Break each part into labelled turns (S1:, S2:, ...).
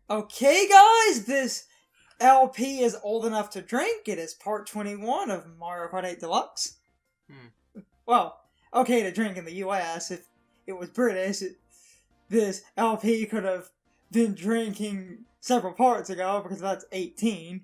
S1: Okay, guys, this LP is old enough to drink. It is part 21 of Mario Kart 8 Deluxe. Well, okay to drink in the US. If it was British, this LP could have been drinking several parts ago because that's 18.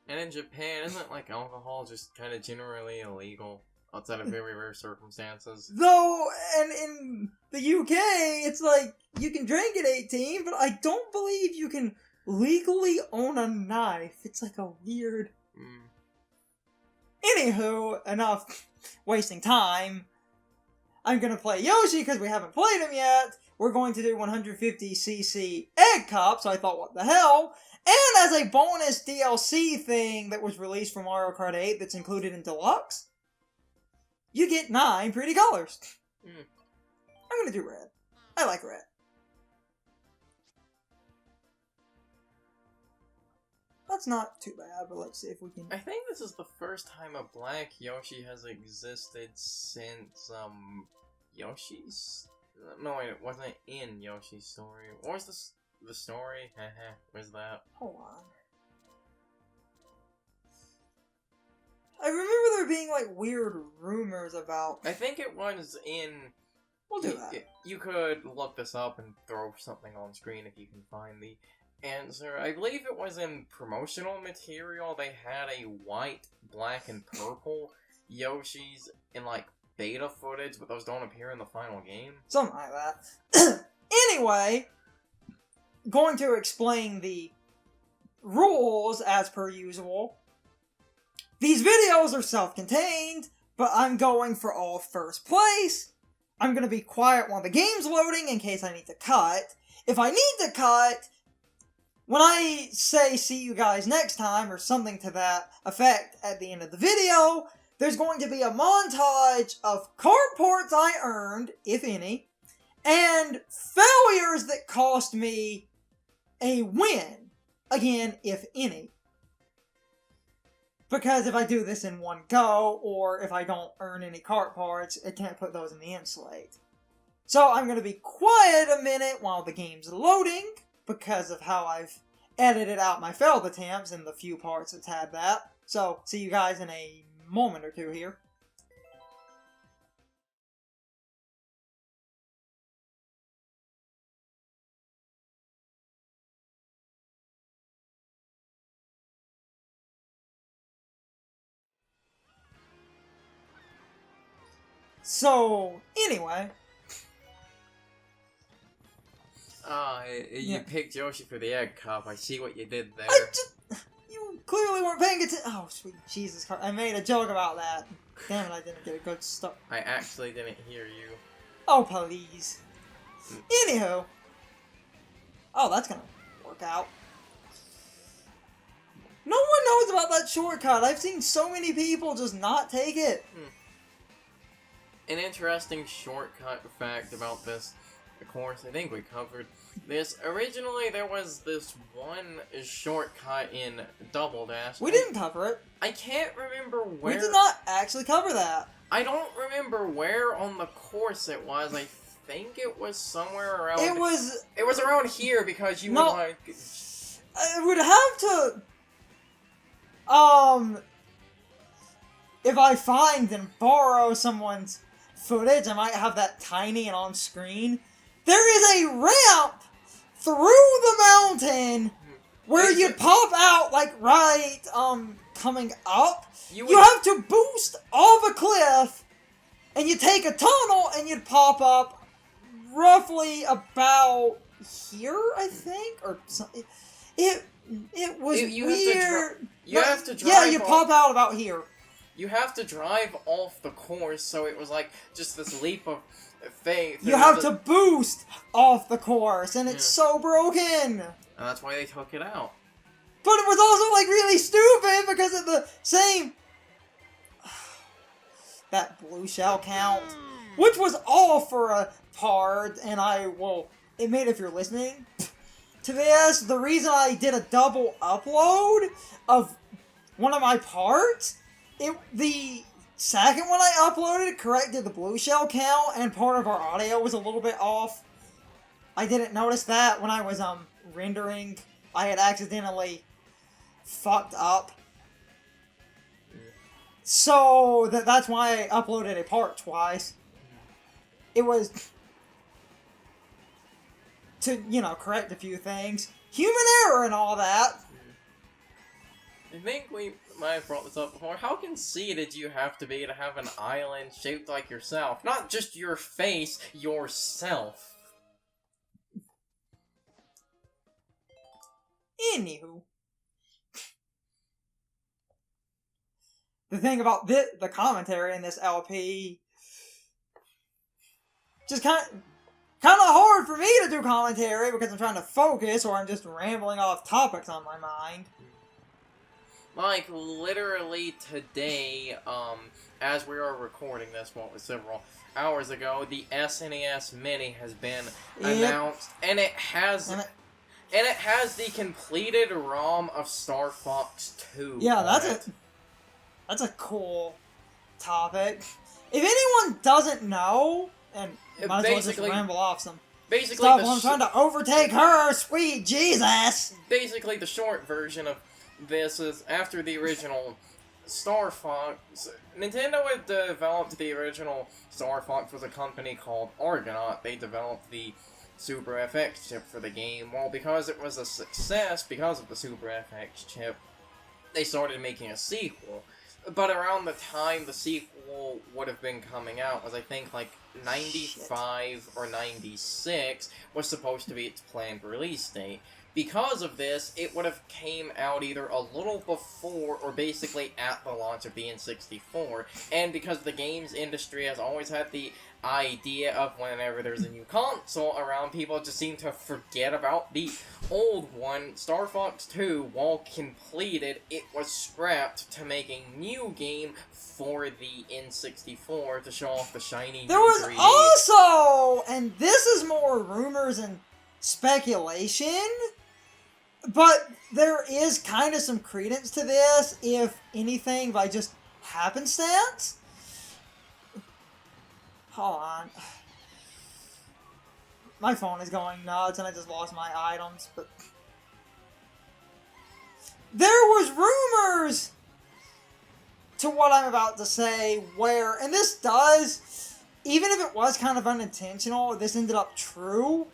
S2: And in Japan, isn't like alcohol just kind of generally illegal outside of very rare circumstances?
S1: Though, and in the UK, it's like you can drink at 18, but I don't believe you can legally own a knife. It's like a weird... Anywho, enough wasting time. I'm gonna play Yoshi because we haven't played him yet. We're going to do 150cc Egg Cup, so I thought, what the hell? And as a bonus DLC thing that was released for Mario Kart 8 that's included in Deluxe, you get 9 pretty colors. I'm gonna do red. I like red. That's not too bad, but let's see if we can...
S2: I think this is the first time a black Yoshi has existed since, Yoshi's... No, wait, it wasn't in Yoshi's story. What was the story? Where's that?
S1: Hold on. I remember there being, like, weird rumors about...
S2: I think it was in...
S1: We'll do that.
S2: You could look this up and throw something on screen if you can find the answer. I believe it was in promotional material. They had a white, black, and purple Yoshis in, like, beta footage, but those don't appear in the final game.
S1: Something like that. Anyway, going to explain the rules as per usual. These videos are self-contained, but I'm going for all first place. I'm going to be quiet while the game's loading in case I need to cut. If I need to cut, when I say see you guys next time, or something to that effect at the end of the video, there's going to be a montage of card parts I earned, if any, and failures that cost me a win. Again, if any. Because if I do this in one go, or if I don't earn any cart parts, I can't put those in the end slate. So I'm going to be quiet a minute while the game's loading, because of how I've edited out my failed attempts and the few parts that's had that. So, see you guys in a moment or two here. So, anyway.
S2: You picked Yoshi for the Egg Cup. I see what you did there.
S1: You clearly weren't paying attention. Oh, sweet Jesus. I made a joke about that. Damn it, I didn't get a good start.
S2: I actually didn't hear you.
S1: Oh, please. Anywho. Oh, that's gonna work out. No one knows about that shortcut. I've seen so many people just not take it.
S2: An interesting shortcut fact about this, of course, I think we covered this. Originally, there was this one shortcut in Double Dash.
S1: We didn't cover it.
S2: I can't remember where...
S1: We did not actually cover that.
S2: I don't remember where on the course it was. I think it was somewhere around... It was around here because you
S1: no,
S2: would like...
S1: I would have to... If I find and borrow someone's footage, I might have that tiny and on screen. There is a ramp through the mountain where you pop out, like, right, coming up. You have to boost off a cliff, and you take a tunnel, and you'd pop up roughly about here, I think, or something. It was weird.
S2: You have to drive.
S1: Yeah, you pop out about here.
S2: You have to drive off the course, so it was like just this leap of faith.
S1: You have to boost off the course, and it's so broken.
S2: And that's why they took it out.
S1: But it was also, like, really stupid because of the same... that blue shell count. Which was all for a part, and I will admit if you're listening to this, the reason I did a double upload of one of my parts... The second one I uploaded corrected the blue shell count, and part of our audio was a little bit off. I didn't notice that when I was, rendering I had accidentally fucked up. So that's why I uploaded a part twice. It was to, correct a few things. Human error and all that.
S2: I think we might have brought this up before. How conceited you have to be to have an island shaped like yourself? Not just your face, yourself.
S1: Anywho. The thing about the commentary in this LP, just kind of hard for me to do commentary because I'm trying to focus or I'm just rambling off topics on my mind.
S2: Like, literally today, as we are recording this, several hours ago, the SNES Mini has been announced, and it has the completed ROM of Star Fox 2.
S1: Yeah, that's a cool topic. If anyone doesn't know, and might as well just ramble off some stuff while I'm trying to overtake her, sweet Jesus!
S2: Basically, the short version of this is, after the original Star Fox, Nintendo had developed the original Star Fox with a company called Argonaut. They developed the Super FX chip for the game. Well, because it was a success, because of the Super FX chip, they started making a sequel. But around the time the sequel would have been coming out was, I think, like 95 or 96 was supposed to be its planned release date. Because of this, it would have came out either a little before or basically at the launch of the N64. And because the games industry has always had the idea of whenever there's a new console around, people just seem to forget about the old one. Star Fox 2, while completed, it was scrapped to make a new game for the N64 to show off the shiny
S1: There was
S2: 3D.
S1: also, and this is more rumors and speculation, but there is kind of some credence to this, if anything, by just happenstance. Hold on. My phone is going nuts and I just lost my items, but there was rumors to what I'm about to say where, and this does, even if it was kind of unintentional, this ended up true.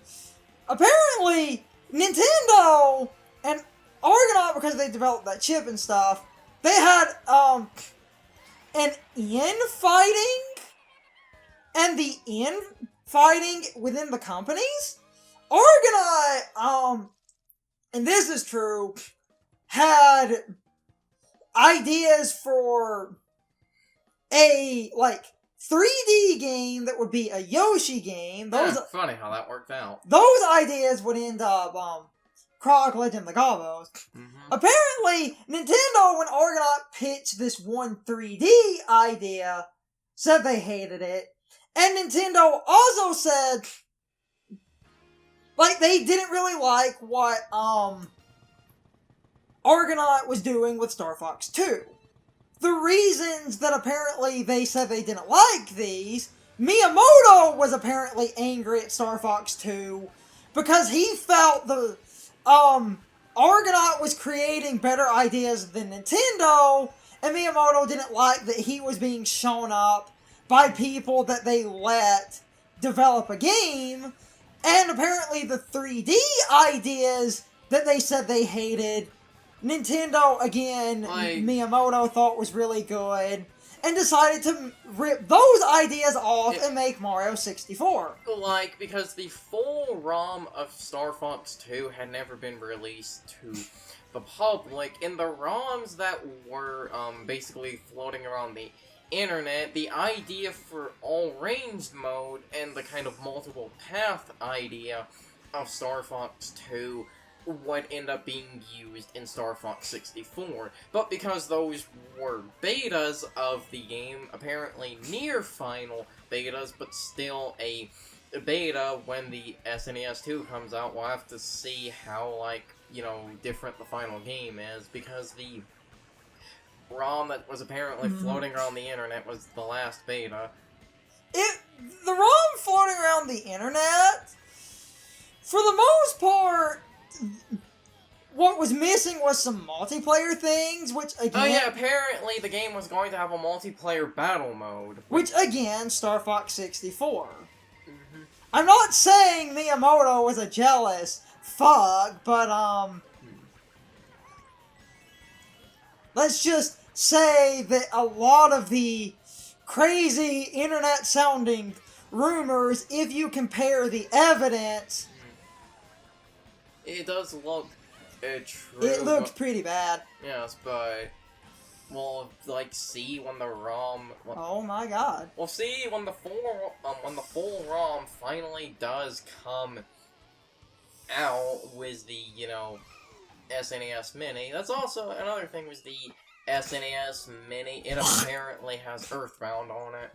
S1: Apparently, Nintendo and Argonaut, because they developed that chip and stuff, they had an infighting, and the infighting within the companies, Argonaut, and this is true, had ideas for a, 3D game that would be a Yoshi game.
S2: Funny how that worked out.
S1: Those ideas would end up, Croc Legend of the Gobbos.
S2: Mm-hmm.
S1: Apparently, Nintendo, when Argonaut pitched this one 3D idea, said they hated it. And Nintendo also said, they didn't really like what, Argonaut was doing with Star Fox 2. The reasons that apparently they said they didn't like these, Miyamoto was apparently angry at Star Fox 2 because he felt the Argonaut was creating better ideas than Nintendo, and Miyamoto didn't like that he was being shown up by people that they let develop a game, and apparently the 3D ideas that they said they hated, Nintendo, again, Miyamoto thought was really good, and decided to rip those ideas off and make Mario 64.
S2: Because the full ROM of Star Fox 2 had never been released to the public. In the ROMs that were basically floating around the internet, the idea for all-ranged mode and the kind of multiple path idea of Star Fox 2 would end up being used in Star Fox 64. But because those were betas of the game, apparently near final betas, but still a beta, when the SNES 2 comes out, we'll have to see how, different the final game is, because the ROM that was apparently floating around the internet was the last beta.
S1: The ROM floating around the internet, for the most part, what was missing was some multiplayer things, which again...
S2: Oh yeah, apparently the game was going to have a multiplayer battle mode.
S1: Which again, Star Fox 64.
S2: Mm-hmm.
S1: I'm not saying Miyamoto was a jealous fuck, but let's just say that a lot of the crazy internet-sounding rumors, if you compare the evidence...
S2: It does look true.
S1: It looked pretty bad.
S2: Yes, but... Well, like, see when the ROM...
S1: Oh my god.
S2: Well, see when the full ROM finally does come out with the, you know, SNES Mini. That's also another thing with the SNES Mini. It apparently has Earthbound on it.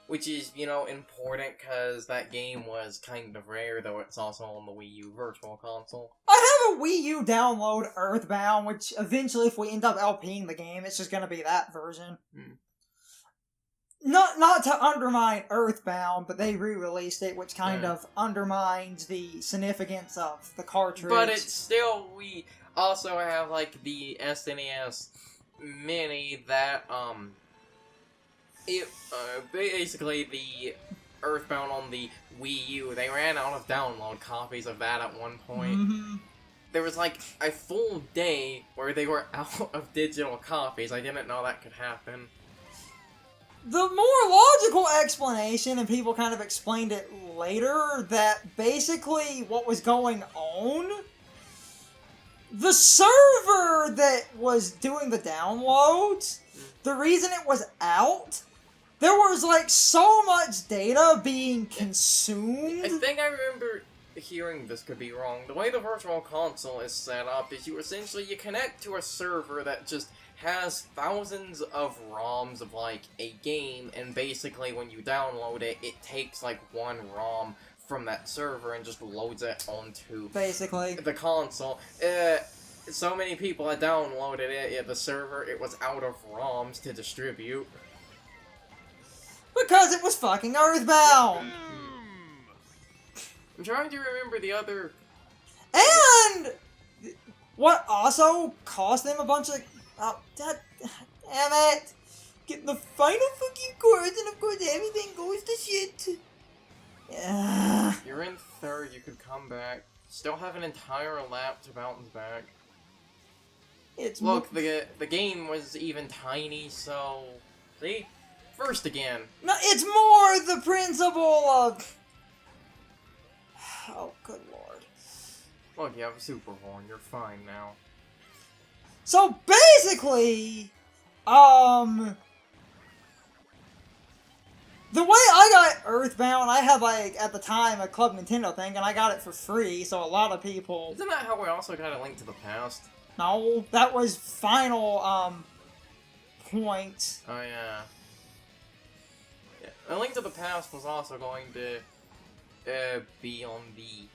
S2: Which is, you know, important because that game was kind of rare, though it's also on the Wii U Virtual Console.
S1: I have a Wii U download Earthbound, which eventually, if we end up LPing the game, it's just gonna be that version. Not to undermine Earthbound, but they re-released it, which kind of undermines the significance of the cartridge.
S2: But it's still, we also have, like, the SNES Mini that, basically the Earthbound on the Wii U, they ran out of download copies of that at one point.
S1: Mm-hmm.
S2: There was like a full day where they were out of digital copies. I didn't know that could happen.
S1: The more logical explanation, and people kind of explained it later, that basically what was going on, the server that was doing the downloads, the reason it was out, there was, like, so much data being consumed.
S2: I think I remember hearing this, could be wrong. The way the Virtual Console is set up is you connect to a server that just has thousands of ROMs of, like, a game, and basically when you download it, it takes, like, one ROM from that server and just loads it onto
S1: basically
S2: the console. So many people had downloaded it at the server, it was out of ROMs to distribute.
S1: Because it was fucking Earthbound!
S2: I'm trying to remember the other...
S1: And what also cost them a bunch of... Oh, damn it! Get the final fucking cards, and of course everything goes to shit.
S2: You're in third, you could come back. Still have an entire lap to bounce back. Look, the game was even tiny, so... See? First again.
S1: No, it's more the principle of... Oh, good lord.
S2: Look, you have a Super Horn, you're fine now.
S1: So, basically, the way I got Earthbound, I had, like, at the time, a Club Nintendo thing, and I got it for free, so a lot of people...
S2: Isn't that how we also got A Link to the Past?
S1: No, that was Final, Point.
S2: Oh, yeah. A Link to the Past was also going to be on the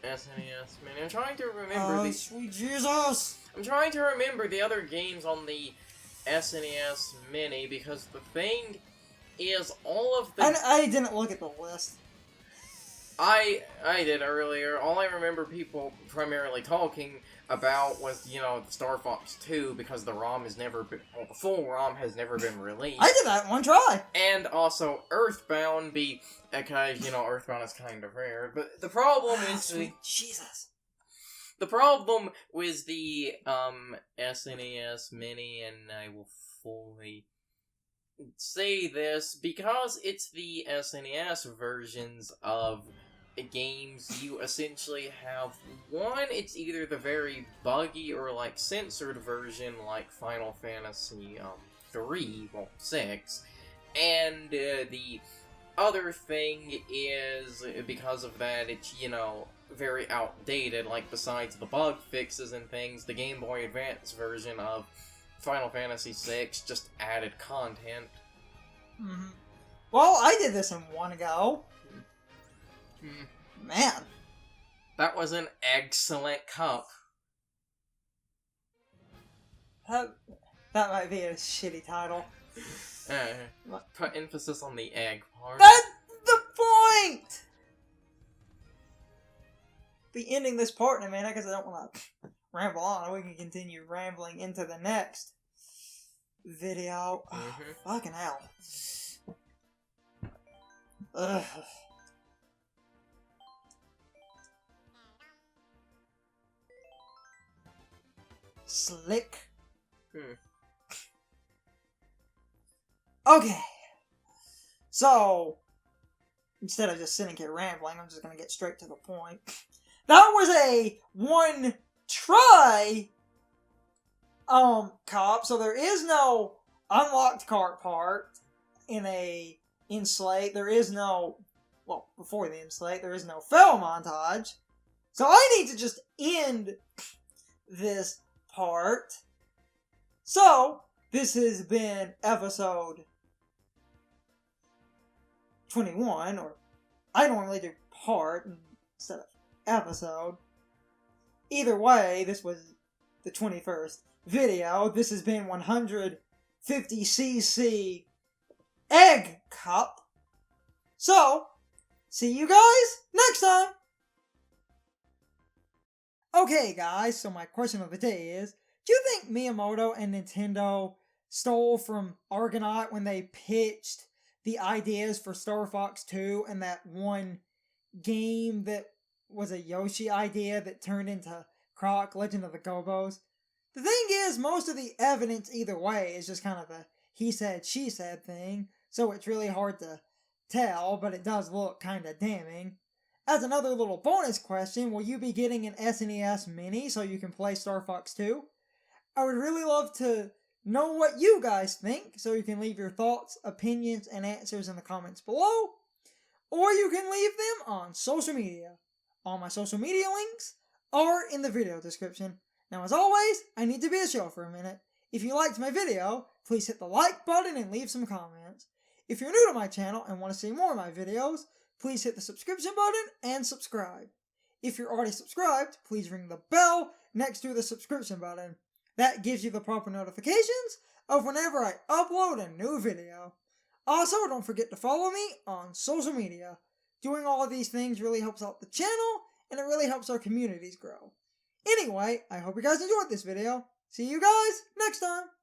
S2: SNES Mini. I'm trying to remember the...
S1: sweet Jesus!
S2: I'm trying to remember the other games on the SNES Mini, because the thing is all of the...
S1: I didn't look at the list.
S2: I did earlier. All I remember people primarily talking about was, you know, Star Fox 2, because the ROM has never been... Well, the full ROM has never been released.
S1: I did that in one try!
S2: And also Earthbound, because, you know, Earthbound is kind of rare. But the problem is...
S1: Sweet Jesus.
S2: The problem with the, SNES Mini, and I will fully say this, because it's the SNES versions of games, you essentially have one, it's either the very buggy or like censored version like Final Fantasy 3, well 6, and the other thing is, because of that, it's, you know, very outdated. Like, besides the bug fixes and things, the Game Boy Advance version of Final Fantasy VI just added content.
S1: Mm-hmm. Well, I did this in one go. Man.
S2: That was an excellent cup.
S1: That might be a shitty title.
S2: Put emphasis on the egg part.
S1: That's the point! be ending this part in a minute because I don't want to ramble on. We can continue rambling into the next video. Fucking hell. Ugh. Slick. Okay. So, instead of just sitting here rambling, I'm just gonna get straight to the point. That was a one try cop, so there is no unlocked cart part in Slate. There is no, well, before the end Slate, there is no fail montage. So I need to just end this part. So, this has been episode 21, or I normally do part instead of episode. Either way, this was the 21st video. This has been 150cc egg cup. So, see you guys next time! Okay guys, so my question of the day is, do you think Miyamoto and Nintendo stole from Argonaut when they pitched the ideas for Star Fox 2 and that one game that was a Yoshi idea that turned into Croc, Legend of the Gobos? The thing is, most of the evidence either way is just kind of a he said, she said thing, so it's really hard to tell, but it does look kind of damning. As another little bonus question, will you be getting an SNES Mini so you can play Star Fox 2? I would really love to know what you guys think, so you can leave your thoughts, opinions, and answers in the comments below, or you can leave them on social media. All my social media links are in the video description. Now, as always, I need to be a show for a minute. If you liked my video, please hit the like button and leave some comments. If you're new to my channel and want to see more of my videos, please hit the subscription button and subscribe. If you're already subscribed, please ring the bell next to the subscription button. That gives you the proper notifications of whenever I upload a new video. Also, don't forget to follow me on social media. Doing all of these things really helps out the channel, and it really helps our communities grow. Anyway, I hope you guys enjoyed this video. See you guys next time!